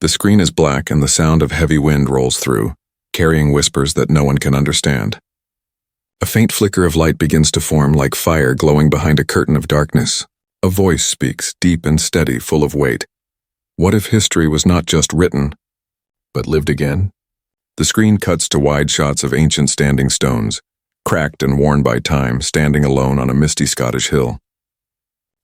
The screen is black and the sound of heavy wind rolls through, carrying whispers that no one can understand. A faint flicker of light begins to form like fire glowing behind a curtain of darkness. A voice speaks, deep and steady, full of weight. What if history was not just written, but lived again? The screen cuts to wide shots of ancient standing stones, cracked and worn by time, standing alone on a misty Scottish hill.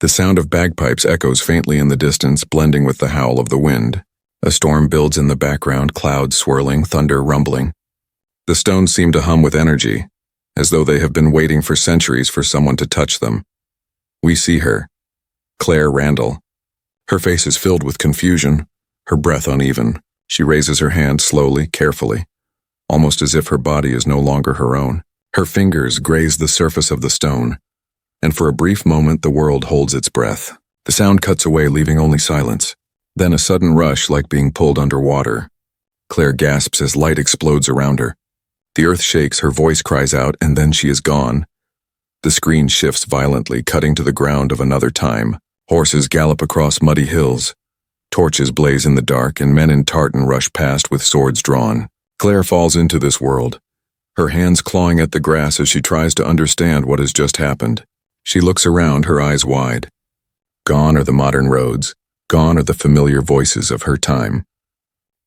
The sound of bagpipes echoes faintly in the distance, blending with the howl of the wind. A storm builds in the background, clouds swirling, thunder rumbling. The stones seem to hum with energy, as though they have been waiting for centuries for someone to touch them. We see her, Claire Randall. Her face is filled with confusion, her breath uneven. She raises her hand slowly, carefully, almost as if her body is no longer her own. Her fingers graze the surface of the stone, and for a brief moment the world holds its breath. The sound cuts away, leaving only silence. Then a sudden rush like being pulled underwater. Claire gasps as light explodes around her. The earth shakes, her voice cries out, and then she is gone. The screen shifts violently, cutting to the ground of another time. Horses gallop across muddy hills. Torches blaze in the dark, and men in tartan rush past with swords drawn. Claire falls into this world, her hands clawing at the grass as she tries to understand what has just happened. She looks around, her eyes wide. Gone are the modern roads. Gone are the familiar voices of her time.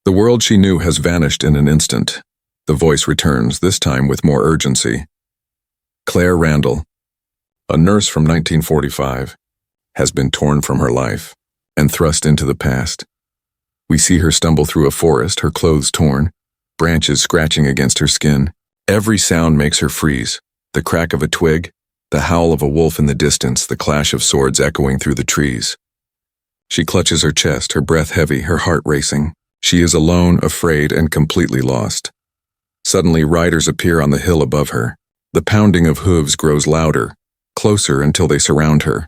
The world she knew has vanished in an instant. The voice returns, this time with more urgency. Claire Randall, a nurse from 1945, has been torn from her life and thrust into the past. We see her stumble through a forest, her clothes torn, branches scratching against her skin. Every sound makes her freeze. The crack of a twig, the howl of a wolf in the distance, the clash of swords echoing through the trees. She clutches her chest, her breath heavy, her heart racing. She is alone, afraid, and completely lost. Suddenly, riders appear on the hill above her. The pounding of hooves grows louder, closer until they surround her.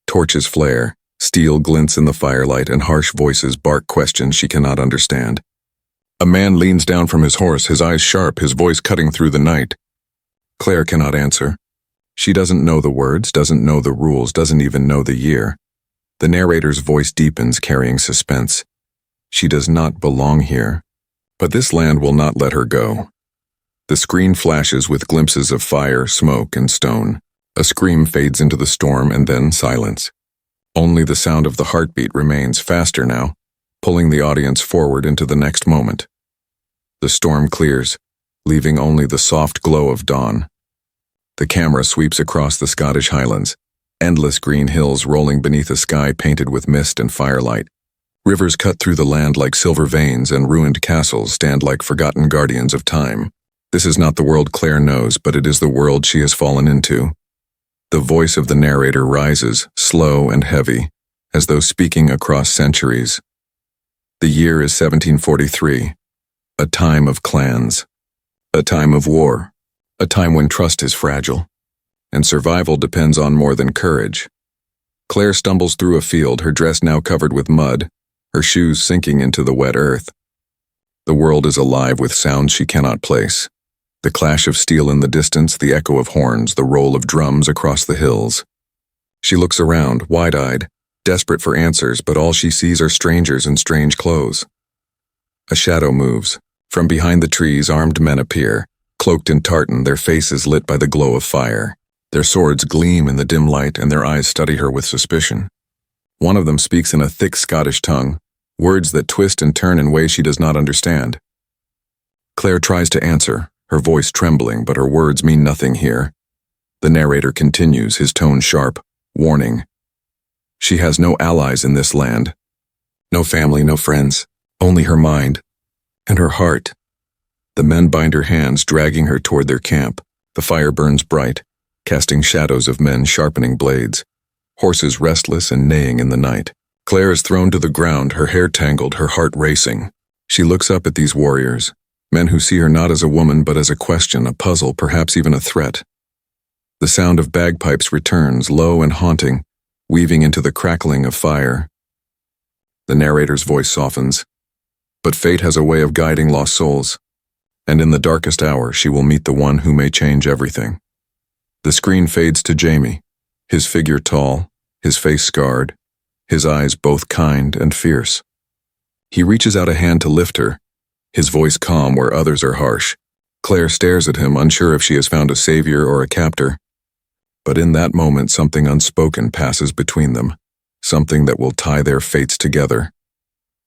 Torches flare, steel glints in the firelight, and harsh voices bark questions she cannot understand. A man leans down from his horse, his eyes sharp, his voice cutting through the night. Claire cannot answer. She doesn't know the words, doesn't know the rules, doesn't even know the year. The narrator's voice deepens, carrying suspense. She does not belong here, but this land will not let her go. The screen flashes with glimpses of fire, smoke, and stone. A scream fades into the storm, and then silence. Only the sound of the heartbeat remains, faster now, pulling the audience forward into the next moment. The storm clears, leaving only the soft glow of dawn. The camera sweeps across the Scottish Highlands, endless green hills rolling beneath a sky painted with mist and firelight. Rivers cut through the land like silver veins, and ruined castles stand like forgotten guardians of time. This is not the world Claire knows, but it is the world she has fallen into. The voice of the narrator rises, slow and heavy, as though speaking across centuries. The year is 1743, a time of clans, a time of war, a time when trust is fragile, and survival depends on more than courage. Claire stumbles through a field, her dress now covered with mud, her shoes sinking into the wet earth. The world is alive with sounds she cannot place. The clash of steel in the distance, the echo of horns, the roll of drums across the hills. She looks around, wide-eyed, desperate for answers, but all she sees are strangers in strange clothes. A shadow moves. From behind the trees, armed men appear, cloaked in tartan, their faces lit by the glow of fire. Their swords gleam in the dim light, and their eyes study her with suspicion. One of them speaks in a thick Scottish tongue, words that twist and turn in ways she does not understand. Claire tries to answer, her voice trembling, but her words mean nothing here. The narrator continues, his tone sharp, warning. She has no allies in this land. No family, no friends, only her mind and her heart. The men bind her hands, dragging her toward their camp. The fire burns bright, casting shadows of men sharpening blades. Horses restless and neighing in the night. Claire is thrown to the ground, her hair tangled, her heart racing. She looks up at these warriors, men who see her not as a woman but as a question, a puzzle, perhaps even a threat. The sound of bagpipes returns, low and haunting, weaving into the crackling of fire. The narrator's voice softens. But fate has a way of guiding lost souls, and in the darkest hour she will meet the one who may change everything. The screen fades to Jamie, his figure tall, his face scarred, his eyes both kind and fierce. He reaches out a hand to lift her, his voice calm where others are harsh. Claire stares at him, unsure if she has found a savior or a captor. But in that moment, something unspoken passes between them, something that will tie their fates together.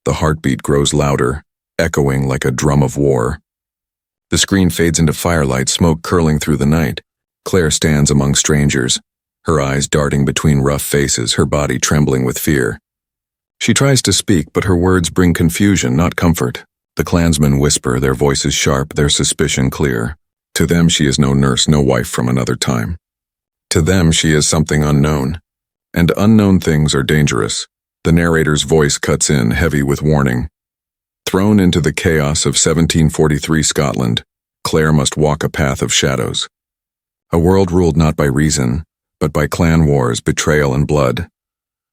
The heartbeat grows louder, echoing like a drum of war. The screen fades into firelight, smoke curling through the night. Claire stands among strangers, her eyes darting between rough faces, her body trembling with fear. She tries to speak, but her words bring confusion, not comfort. The clansmen whisper, their voices sharp, their suspicion clear. To them she is no nurse, no wife from another time. To them she is something unknown. And unknown things are dangerous. The narrator's voice cuts in, heavy with warning. Thrown into the chaos of 1743 Scotland, Claire must walk a path of shadows. A world ruled not by reason, but by clan wars, betrayal, and blood.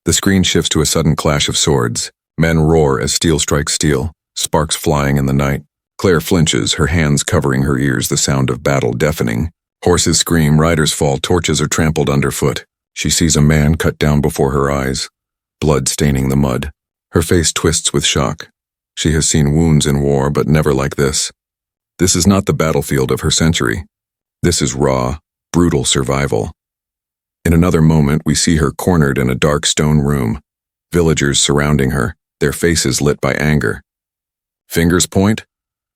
The screen shifts to a sudden clash of swords. Men roar as steel strikes steel, sparks flying in the night. Claire flinches, her hands covering her ears, the sound of battle deafening. Horses scream, riders fall, torches are trampled underfoot. She sees a man cut down before her eyes, blood staining the mud. Her face twists with shock. She has seen wounds in war, but never like this. This is not the battlefield of her century. This is raw, brutal survival. In another moment, we see her cornered in a dark stone room, villagers surrounding her, their faces lit by anger. Fingers point,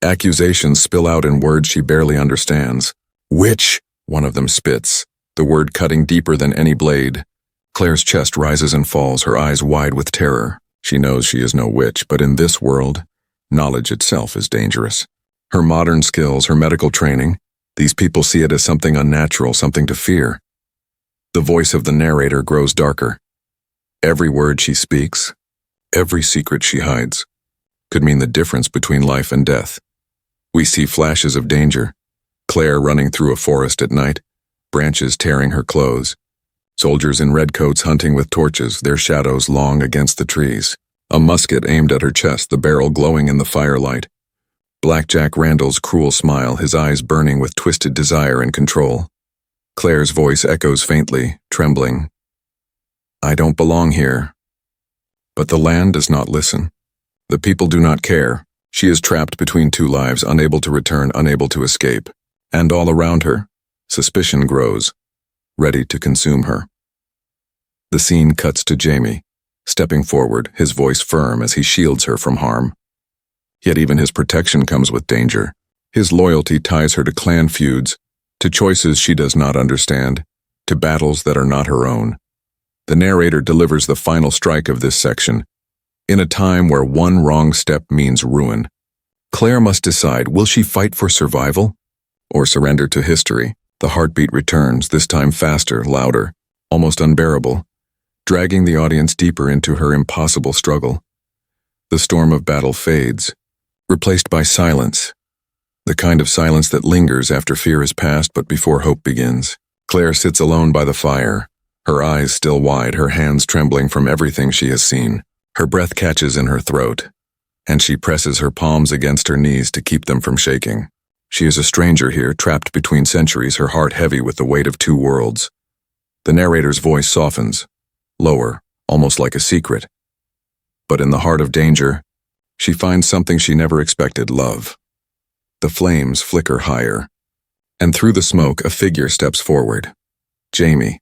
accusations spill out in words she barely understands. Witch, one of them spits, the word cutting deeper than any blade. Claire's chest rises and falls, her eyes wide with terror. She knows she is no witch, but in this world, knowledge itself is dangerous. Her modern skills, her medical training, these people see it as something unnatural, something to fear. The voice of the narrator grows darker. Every word she speaks, every secret she hides, could mean the difference between life and death. We see flashes of danger. Claire running through a forest at night, branches tearing her clothes. Soldiers in red coats hunting with torches, their shadows long against the trees. A musket aimed at her chest, the barrel glowing in the firelight. Black Jack Randall's cruel smile, his eyes burning with twisted desire and control. Claire's voice echoes faintly, trembling. I don't belong here. But the land does not listen. The people do not care. She is trapped between two lives, unable to return, unable to escape. And all around her, suspicion grows, ready to consume her. The scene cuts to Jamie, stepping forward, his voice firm as he shields her from harm. Yet even his protection comes with danger. His loyalty ties her to clan feuds, to choices she does not understand, to battles that are not her own. The narrator delivers the final strike of this section. In a time where one wrong step means ruin, Claire must decide, will she fight for survival or surrender to history? The heartbeat returns, this time faster, louder, almost unbearable, dragging the audience deeper into her impossible struggle. The storm of battle fades, replaced by silence, the kind of silence that lingers after fear is past but before hope begins. Claire sits alone by the fire, her eyes still wide, her hands trembling from everything she has seen. Her breath catches in her throat, and she presses her palms against her knees to keep them from shaking. She is a stranger here, trapped between centuries, her heart heavy with the weight of two worlds. The narrator's voice softens, lower, almost like a secret. But in the heart of danger, she finds something she never expected: love. The flames flicker higher, and through the smoke a figure steps forward. Jamie,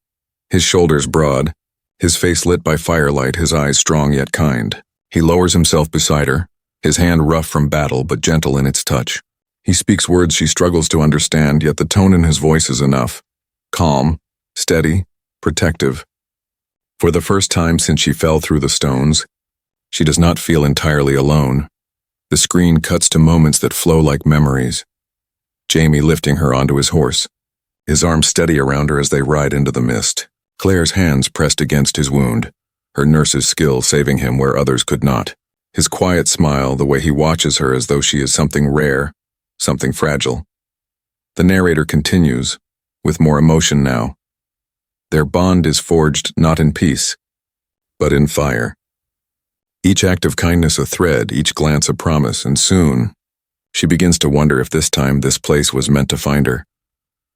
his shoulders broad, his face lit by firelight, his eyes strong yet kind. He lowers himself beside her, his hand rough from battle but gentle in its touch. He speaks words she struggles to understand, yet the tone in his voice is enough. Calm, steady, protective. For the first time since she fell through the stones, she does not feel entirely alone. The screen cuts to moments that flow like memories. Jamie lifting her onto his horse, his arms steady around her as they ride into the mist. Claire's hands pressed against his wound, her nurse's skill saving him where others could not. His quiet smile, the way he watches her as though she is something rare, something fragile. The narrator continues, with more emotion now. Their bond is forged not in peace, but in fire. Each act of kindness a thread, each glance a promise, and soon, she begins to wonder if this time this place was meant to find her.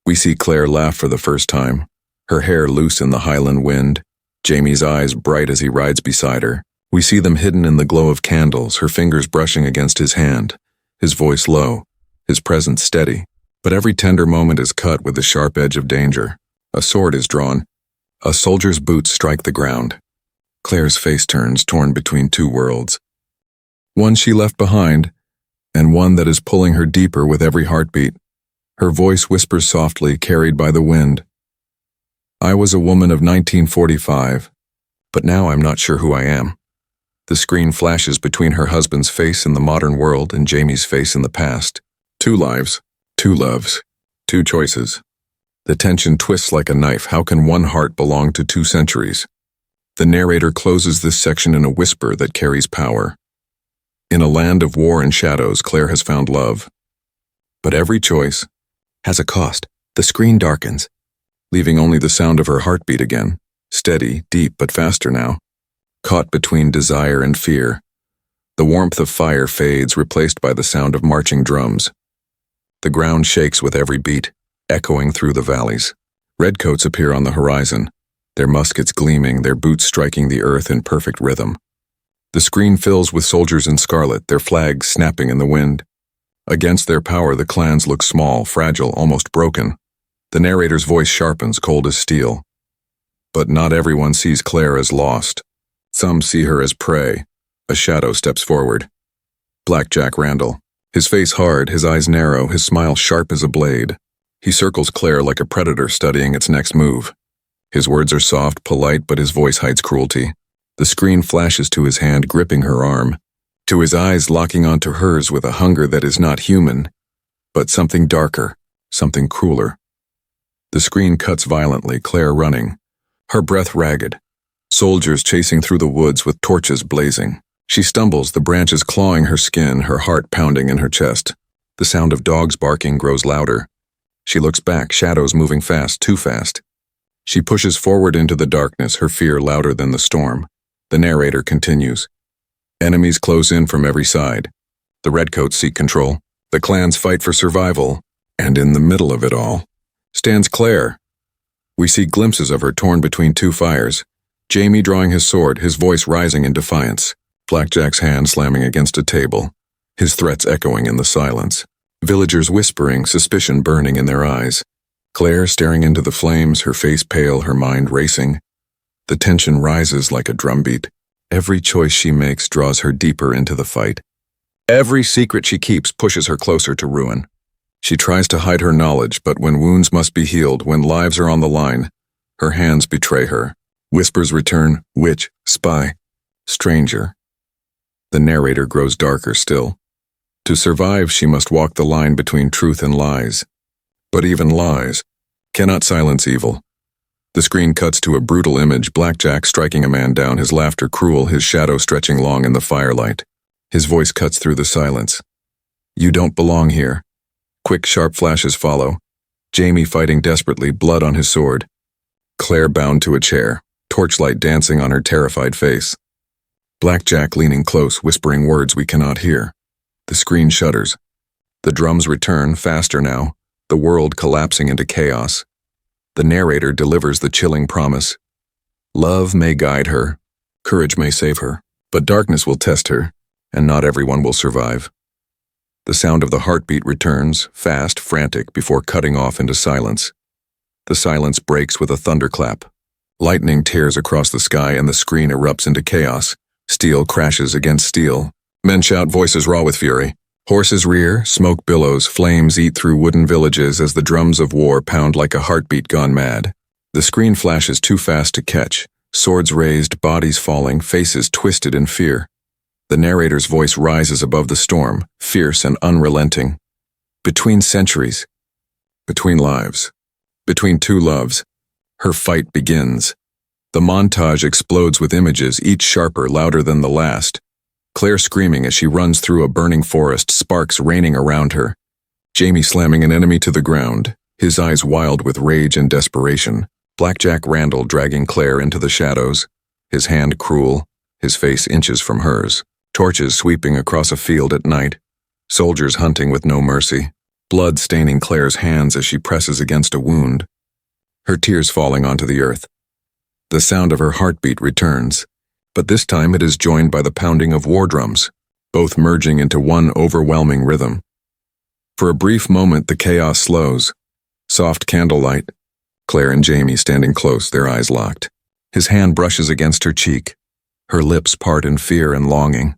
We see Claire laugh for the first time, her hair loose in the Highland wind, Jamie's eyes bright as he rides beside her, We see them hidden in the glow of candles, her fingers brushing against his hand, his voice low, his presence steady. But every tender moment is cut with the sharp edge of danger. A sword is drawn. A soldier's boots strike the ground. Claire's face turns, torn between two worlds. One she left behind, and one that is pulling her deeper with every heartbeat. Her voice whispers softly, carried by the wind. I was a woman of 1945, but now I'm not sure who I am. The screen flashes between her husband's face in the modern world and Jamie's face in the past. 2 lives, 2 loves, 2 choices. The tension twists like a knife. How can one heart belong to 2 centuries? The narrator closes this section in a whisper that carries power. In a land of war and shadows, Claire has found love. But every choice has a cost. The screen darkens, leaving only the sound of her heartbeat again, steady, deep, but faster now. Caught between desire and fear. The warmth of fire fades, replaced by the sound of marching drums. The ground shakes with every beat, echoing through the valleys. Redcoats appear on the horizon, their muskets gleaming, their boots striking the earth in perfect rhythm. The screen fills with soldiers in scarlet, their flags snapping in the wind. Against their power, the clans look small, fragile, almost broken. The narrator's voice sharpens, cold as steel. But not everyone sees Claire as lost. Some see her as prey. A shadow steps forward. Black Jack Randall. His face hard, his eyes narrow, his smile sharp as a blade. He circles Claire like a predator studying its next move. His words are soft, polite, but his voice hides cruelty. The screen flashes to his hand, gripping her arm, to his eyes locking onto hers with a hunger that is not human, but something darker, something crueler. The screen cuts violently, Claire running, her breath ragged. Soldiers chasing through the woods with torches blazing. She stumbles, the branches clawing her skin, her heart pounding in her chest. The sound of dogs barking grows louder. She looks back, shadows moving fast, too fast. She pushes forward into the darkness, her fear louder than the storm. The narrator continues. Enemies close in from every side. The redcoats seek control. The clans fight for survival. And in the middle of it all stands Claire. We see glimpses of her torn between 2 fires. Jamie drawing his sword, his voice rising in defiance. Black Jack's hand slamming against a table, his threats echoing in the silence. Villagers whispering, suspicion burning in their eyes. Claire staring into the flames, her face pale, her mind racing. The tension rises like a drumbeat. Every choice she makes draws her deeper into the fight. Every secret she keeps pushes her closer to ruin. She tries to hide her knowledge, but when wounds must be healed, when lives are on the line, her hands betray her. Whispers return, witch, spy, stranger. The narrator grows darker still. To survive, she must walk the line between truth and lies. But even lies cannot silence evil. The screen cuts to a brutal image, Black Jack striking a man down, his laughter cruel, his shadow stretching long in the firelight. His voice cuts through the silence. You don't belong here. Quick, sharp flashes follow. Jamie fighting desperately, blood on his sword. Claire bound to a chair, torchlight dancing on her terrified face. Black Jack leaning close, whispering words we cannot hear. The screen shudders. The drums return, faster now, the world collapsing into chaos. The narrator delivers the chilling promise. Love may guide her, courage may save her, but darkness will test her, and not everyone will survive. The sound of the heartbeat returns, fast, frantic, before cutting off into silence. The silence breaks with a thunderclap. Lightning tears across the sky and the screen erupts into chaos. Steel crashes against steel. Men shout, voices raw with fury. Horses rear, smoke billows, flames eat through wooden villages as the drums of war pound like a heartbeat gone mad. The screen flashes too fast to catch. Swords raised, bodies falling, faces twisted in fear. The narrator's voice rises above the storm, fierce and unrelenting. Between centuries, between lives, between 2 loves, her fight begins. The montage explodes with images, each sharper, louder than the last. Claire screaming as she runs through a burning forest, sparks raining around her. Jamie slamming an enemy to the ground, his eyes wild with rage and desperation. Black Jack Randall dragging Claire into the shadows, his hand cruel, his face inches from hers. Torches sweeping across a field at night. Soldiers hunting with no mercy. Blood staining Claire's hands as she presses against a wound. Her tears falling onto the earth. The sound of her heartbeat returns. But this time it is joined by the pounding of war drums, both merging into one overwhelming rhythm. For a brief moment the chaos slows. Soft candlelight. Claire and Jamie standing close, their eyes locked. His hand brushes against her cheek. Her lips part in fear and longing.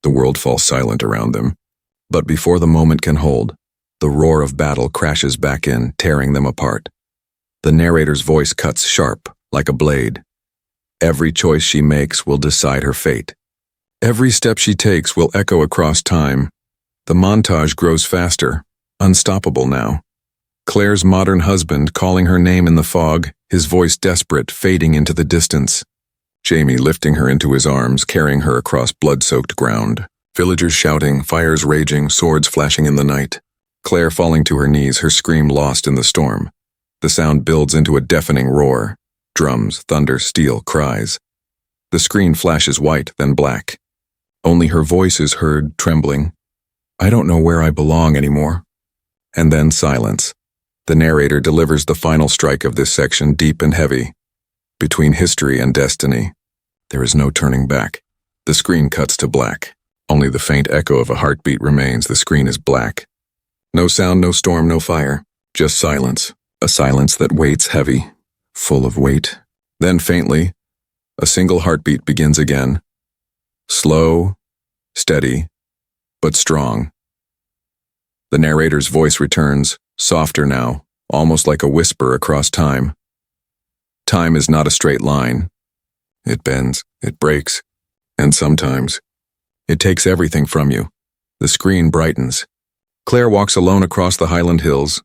The world falls silent around them. But before the moment can hold, the roar of battle crashes back in, tearing them apart. The narrator's voice cuts sharp, like a blade. Every choice she makes will decide her fate. Every step she takes will echo across time. The montage grows faster, unstoppable now. Claire's modern husband calling her name in the fog, his voice desperate, fading into the distance. Jamie lifting her into his arms, carrying her across blood-soaked ground. Villagers shouting, fires raging, swords flashing in the night. Claire falling to her knees, her scream lost in the storm. The sound builds into a deafening roar. Drums, thunder, steel, cries. The screen flashes white, then black. Only her voice is heard, trembling. I don't know where I belong anymore. And then silence. The narrator delivers the final strike of this section, deep and heavy. Between history and destiny, there is no turning back. The screen cuts to black. Only the faint echo of a heartbeat remains. The screen is black. No sound, no storm, no fire. Just silence. A silence that waits heavy, full of weight. Then faintly, a single heartbeat begins again. Slow, steady, but strong. The narrator's voice returns, softer now, almost like a whisper across time. Time is not a straight line. It bends, it breaks, and sometimes it takes everything from you. The screen brightens. Claire walks alone across the Highland hills,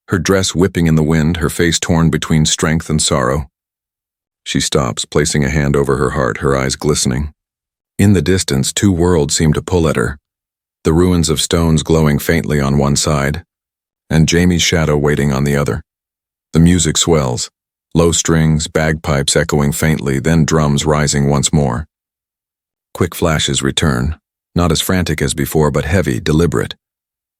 her dress whipping in the wind, her face torn between strength and sorrow. She stops, placing a hand over her heart, her eyes glistening. In the distance, two worlds seem to pull at her. The ruins of stones glowing faintly on one side, and Jamie's shadow waiting on the other. The music swells, low strings, bagpipes echoing faintly, then drums rising once more. Quick flashes return, not as frantic as before, but heavy, deliberate.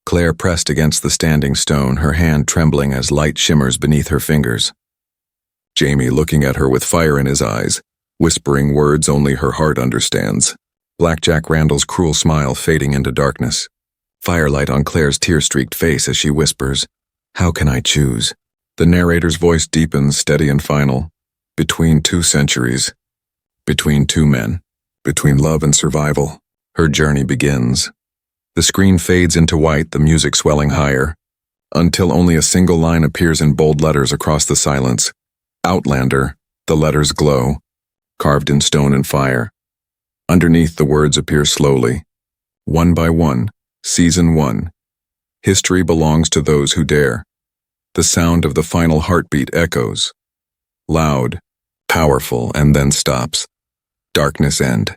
Claire pressed against the standing stone, her hand trembling as light shimmers beneath her fingers. Jamie looking at her with fire in his eyes, whispering words only her heart understands. Black Jack Randall's cruel smile fading into darkness. Firelight on Claire's tear-streaked face as she whispers, "How can I choose?" The narrator's voice deepens, steady and final. Between two centuries. Between two men. Between love and survival. Her journey begins. The screen fades into white, the music swelling higher, until only a single line appears in bold letters across the silence. Outlander. The letters glow, carved in stone and fire. Underneath, the words appear slowly. One by one. Season 1. History belongs to those who dare. The sound of the final heartbeat echoes. Loud, powerful, and then stops. Darkness end.